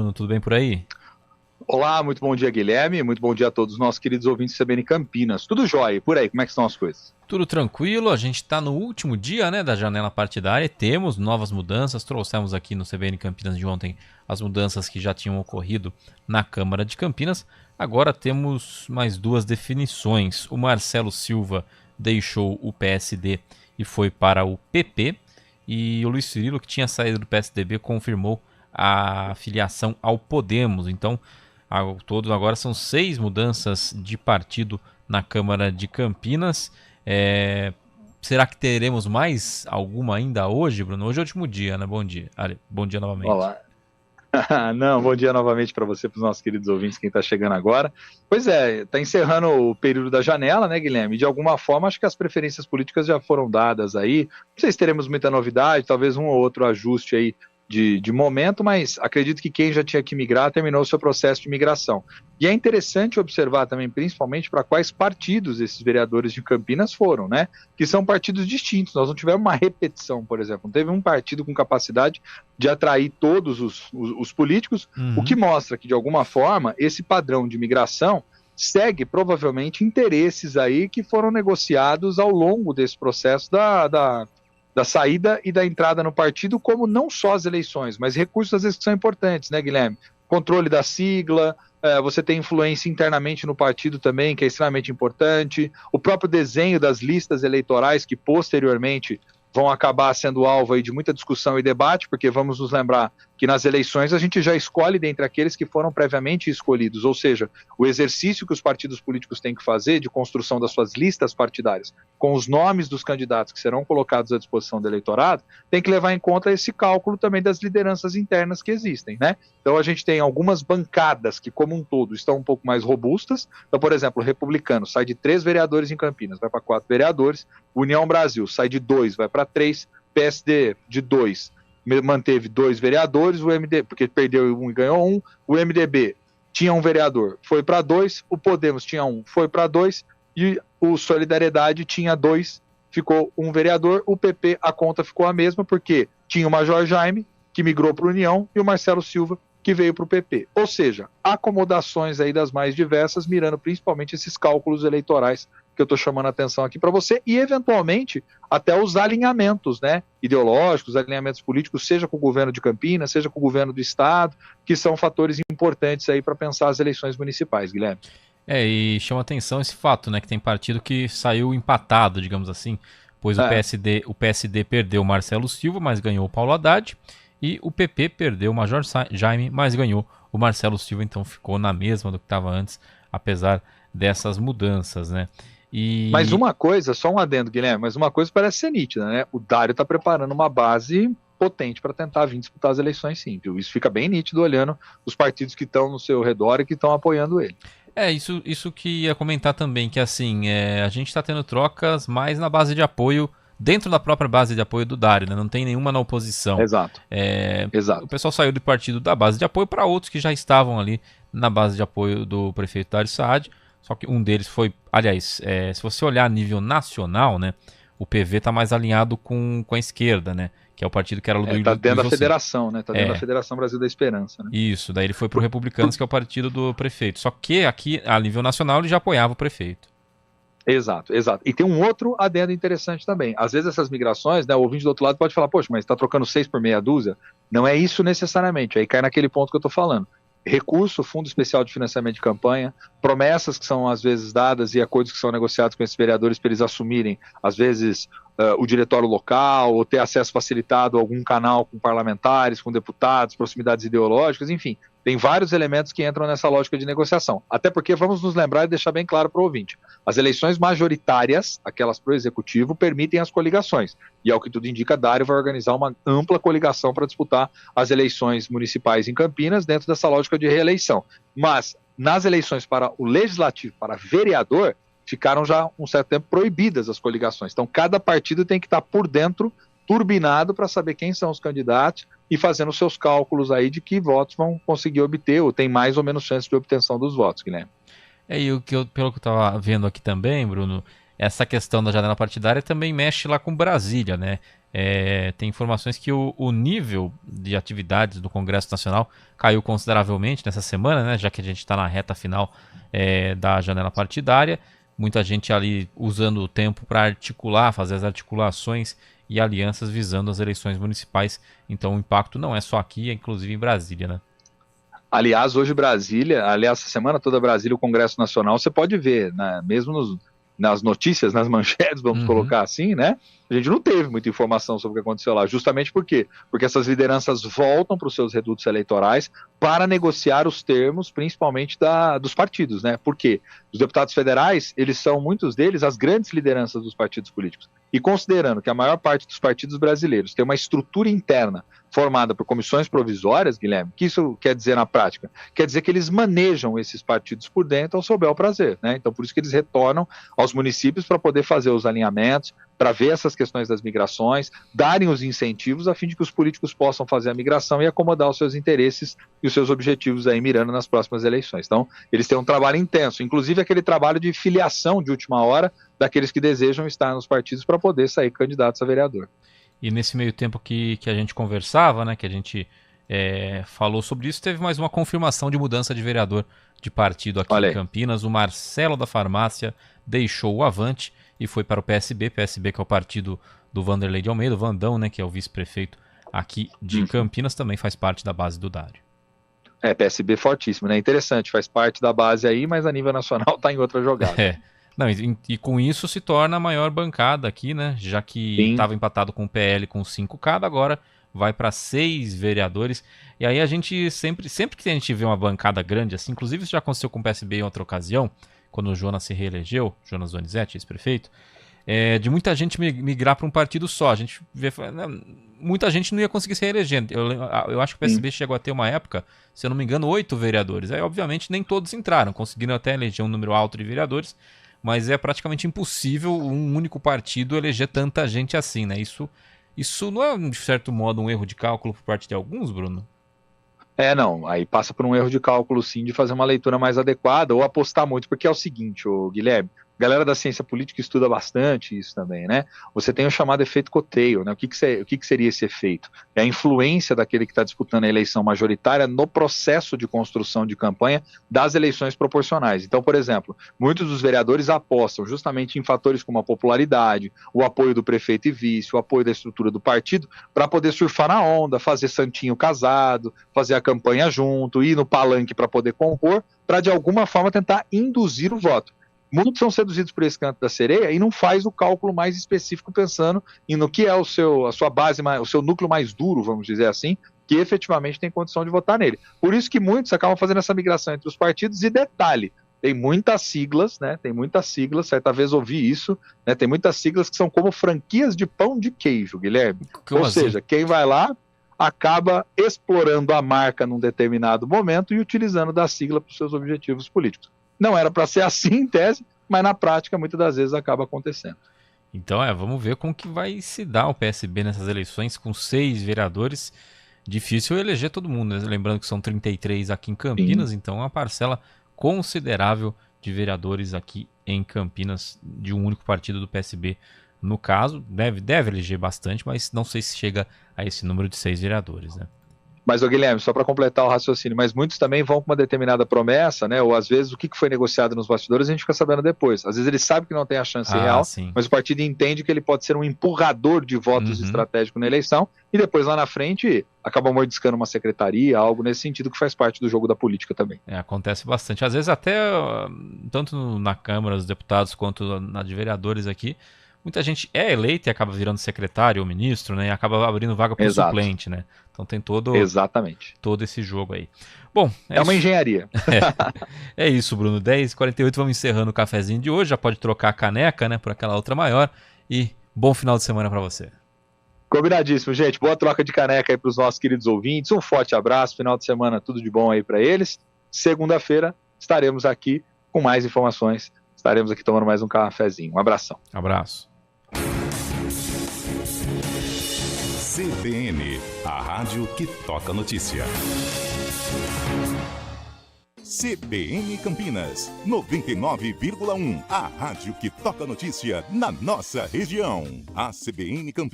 Bruno? Tudo bem por aí? Olá, muito bom dia, Guilherme. Muito bom dia a todos os nossos queridos ouvintes do CBN Campinas. Tudo jóia? E por aí, como é que estão as coisas? Tudo tranquilo, a gente está no último dia, né, da janela partidária e temos novas mudanças. Trouxemos aqui no CBN Campinas de ontem as mudanças que já tinham ocorrido na Câmara de Campinas. Agora temos mais duas definições. O Marcelo Silva deixou o PSD e foi para o PP. E o Luiz Cirilo, que tinha saído do PSDB, confirmou a filiação ao Podemos. Então, ao todo agora são 6 mudanças de partido na Câmara de Campinas. Será que teremos mais alguma ainda hoje, Bruno? Hoje é o último dia, né? Bom dia. Bom dia novamente. Olá. Não, bom dia novamente para você, para os nossos queridos ouvintes, quem está chegando agora. Pois é, está encerrando o período da janela, né, Guilherme? De alguma forma, acho que as preferências políticas já foram dadas aí. Não sei se teremos muita novidade, talvez um ou outro ajuste aí de momento, mas acredito que quem já tinha que migrar terminou o seu processo de migração. E é interessante observar também, principalmente, para quais partidos esses vereadores de Campinas foram, né? Que são partidos distintos. Nós não tivemos uma repetição, por exemplo. Não teve um partido com capacidade de atrair todos os políticos, o que mostra que, de alguma forma, esse padrão de migração segue provavelmente interesses aí que foram negociados ao longo desse processo da saída e da entrada no partido, como não só as eleições, mas recursos às vezes que são importantes, né, Guilherme? Controle da sigla, você tem influência internamente no partido também, que é extremamente importante, o próprio desenho das listas eleitorais, que posteriormente vão acabar sendo alvo aí de muita discussão e debate, porque vamos nos lembrar que nas eleições a gente já escolhe dentre aqueles que foram previamente escolhidos, ou seja, o exercício que os partidos políticos têm que fazer de construção das suas listas partidárias, com os nomes dos candidatos que serão colocados à disposição do eleitorado, tem que levar em conta esse cálculo também das lideranças internas que existem, né? Então a gente tem algumas bancadas que, como um todo, estão um pouco mais robustas. Então, por exemplo, o Republicano sai de 3 vereadores em Campinas, vai para 4 vereadores, União Brasil sai de 2, vai para 3, PSD de 2 manteve 2 vereadores, o MDB, porque perdeu um e ganhou um, o MDB tinha um vereador, foi para 2, o Podemos tinha um, foi para 2, e o Solidariedade tinha 2, ficou um vereador, o PP, a conta ficou a mesma, porque tinha o Major Jaime, que migrou para a União, e o Marcelo Silva, que veio para o PP. Ou seja, acomodações aí das mais diversas, mirando principalmente esses cálculos eleitorais que eu estou chamando a atenção aqui para você, e eventualmente até os alinhamentos, né, ideológicos, alinhamentos políticos, seja com o governo de Campinas, seja com o governo do estado, que são fatores importantes aí para pensar as eleições municipais, Guilherme. E chama atenção esse fato, né, que tem partido que saiu empatado, digamos assim, pois o PSD perdeu o Marcelo Silva, mas ganhou o Paulo Haddad, e o PP perdeu o Major Jaime, mas ganhou o Marcelo Silva, então ficou na mesma do que estava antes, apesar dessas mudanças, né? Mas uma coisa, só um adendo, Guilherme, mas uma coisa parece ser nítida, né? O Dário está preparando uma base potente para tentar vir disputar as eleições, sim, viu? Isso fica bem nítido olhando os partidos que estão no seu redor e que estão apoiando ele. Isso que ia comentar também, que assim, a gente está tendo trocas mais na base de apoio, dentro da própria base de apoio do Dário, né? Não tem nenhuma na oposição. Exato. O pessoal saiu do partido da base de apoio para outros que já estavam ali na base de apoio do prefeito Dário Saad. Só que um deles foi, aliás, se você olhar a nível nacional, né, o PV está mais alinhado com a esquerda, né, que é o partido que era do Está dentro da federação, né, está dentro da Federação Brasil da Esperança, né? Isso, daí ele foi para o Republicanos, que é o partido do prefeito. Só que aqui, a nível nacional, ele já apoiava o prefeito. Exato, exato. E tem um outro adendo interessante também. Às vezes essas migrações, né, o ouvinte do outro lado pode falar, poxa, mas está trocando 6 por meia dúzia? Não é isso necessariamente, aí cai naquele ponto que eu estou falando. Recurso, Fundo Especial de Financiamento de Campanha, promessas que são às vezes dadas e acordos que são negociados com esses vereadores para eles assumirem, às vezes, o diretório local, ou ter acesso facilitado a algum canal com parlamentares, com deputados, proximidades ideológicas, enfim, tem vários elementos que entram nessa lógica de negociação. Até porque, vamos nos lembrar e deixar bem claro para o ouvinte, as eleições majoritárias, aquelas para o executivo, permitem as coligações. E ao que tudo indica, Dário vai organizar uma ampla coligação para disputar as eleições municipais em Campinas, dentro dessa lógica de reeleição. Mas, nas eleições para o legislativo, para vereador, ficaram já um certo tempo proibidas as coligações. Então, cada partido tem que estar por dentro, turbinado, para saber quem são os candidatos e fazendo os seus cálculos aí de que votos vão conseguir obter, ou tem mais ou menos chance de obtenção dos votos, Guilherme. E pelo que eu estava vendo aqui também, Bruno, essa questão da janela partidária também mexe lá com Brasília, né? tem informações que o nível de atividades do Congresso Nacional caiu consideravelmente nessa semana, né, já que a gente está na reta final da janela partidária. Muita gente ali usando o tempo para articular, fazer as articulações e alianças visando as eleições municipais. Então o impacto não é só aqui, é inclusive em Brasília, né? Aliás, hoje essa semana toda Brasília, o Congresso Nacional, você pode ver, né, mesmo nas notícias, nas manchetes, vamos colocar assim, né? A gente não teve muita informação sobre o que aconteceu lá. Justamente por quê? Porque essas lideranças voltam para os seus redutos eleitorais para negociar os termos, principalmente dos partidos, né? Por quê? Os deputados federais, eles são, muitos deles, as grandes lideranças dos partidos políticos. E considerando que a maior parte dos partidos brasileiros tem uma estrutura interna formada por comissões provisórias, Guilherme, o que isso quer dizer na prática? Quer dizer que eles manejam esses partidos por dentro ao seu bel prazer, né? Então, por isso que eles retornam aos municípios para poder fazer os alinhamentos, para ver essas questões das migrações, darem os incentivos a fim de que os políticos possam fazer a migração e acomodar os seus interesses e os seus objetivos aí mirando nas próximas eleições. Então, eles têm um trabalho intenso, inclusive aquele trabalho de filiação de última hora daqueles que desejam estar nos partidos para poder sair candidatos a vereador. E nesse meio tempo que a gente conversava, né, que a gente falou sobre isso, teve mais uma confirmação de mudança de vereador de partido aqui em Campinas. O Marcelo da Farmácia deixou o Avante e foi para o PSB que é o partido do Vanderlei de Almeida, o Vandão, né, que é o vice-prefeito aqui de Campinas, também faz parte da base do Dário. PSB fortíssimo, né? Interessante, faz parte da base aí, mas a nível nacional está em outra jogada. Não, e com isso se torna a maior bancada aqui, né? Já que estava empatado com o PL com 5 cada, agora vai para 6 vereadores. E aí a gente sempre que a gente vê uma bancada grande assim, inclusive isso já aconteceu com o PSB em outra ocasião, quando o Jonas se reelegeu, Jonas Donizete, ex-prefeito, de muita gente migrar para um partido só. A gente vê, muita gente não ia conseguir se reeleger. Eu acho que o PSB chegou a ter uma época, se eu não me engano, 8 vereadores. Aí, obviamente, nem todos entraram, conseguiram até eleger um número alto de vereadores, mas é praticamente impossível um único partido eleger tanta gente assim, né? Isso não é, de certo modo, um erro de cálculo por parte de alguns, Bruno? Não, aí passa por um erro de cálculo, sim, de fazer uma leitura mais adequada ou apostar muito, porque é o seguinte, Guilherme, a galera da ciência política estuda bastante isso também, né? Você tem o chamado efeito Coteio, né? O que seria esse efeito? É a influência daquele que está disputando a eleição majoritária no processo de construção de campanha das eleições proporcionais. Então, por exemplo, muitos dos vereadores apostam justamente em fatores como a popularidade, o apoio do prefeito e vice, o apoio da estrutura do partido, para poder surfar na onda, fazer santinho casado, fazer a campanha junto, ir no palanque para poder compor, para de alguma forma tentar induzir o voto. Muitos são seduzidos por esse canto da sereia e não faz o cálculo mais específico pensando no que é a sua base, o seu núcleo mais duro, vamos dizer assim, que efetivamente tem condição de votar nele. Por isso que muitos acabam fazendo essa migração entre os partidos e detalhe, tem muitas siglas, né? Tem muitas siglas, certa vez ouvi isso, né? Tem muitas siglas que são como franquias de pão de queijo, Guilherme. Ou seja, quem vai lá acaba explorando a marca num determinado momento e utilizando da sigla para os seus objetivos políticos. Não era para ser assim em tese, mas na prática muitas das vezes acaba acontecendo. Então vamos ver como que vai se dar o PSB nessas eleições com 6 vereadores. Difícil eleger todo mundo, né? Lembrando que são 33 aqui em Campinas, então é uma parcela considerável de vereadores aqui em Campinas de um único partido do PSB. No caso, deve eleger bastante, mas não sei se chega a esse número de 6 vereadores, né? Mas, Guilherme, só para completar o raciocínio, mas muitos também vão com uma determinada promessa, né? Ou às vezes o que foi negociado nos bastidores a gente fica sabendo depois. Às vezes ele sabe que não tem a chance real, mas o partido entende que ele pode ser um empurrador de votos estratégico na eleição e depois lá na frente acaba mordiscando uma secretaria, algo nesse sentido que faz parte do jogo da política também. Acontece bastante. Às vezes até, tanto na Câmara dos Deputados quanto na de vereadores aqui, muita gente é eleita e acaba virando secretário ou ministro, né? E acaba abrindo vaga para o suplente, né? Então tem todo esse jogo aí. Bom, é uma engenharia. É isso, Bruno. 10h48, vamos encerrando o cafezinho de hoje. Já pode trocar a caneca, né? Por aquela outra maior. E bom final de semana para você. Combinadíssimo, gente. Boa troca de caneca aí para os nossos queridos ouvintes. Um forte abraço. Final de semana, tudo de bom aí para eles. Segunda-feira estaremos aqui com mais informações. Estaremos aqui tomando mais um cafezinho. Um abração. Abraço. CBN, a rádio que toca notícia. CBN Campinas, 99,1. A rádio que toca notícia na nossa região. A CBN Campinas.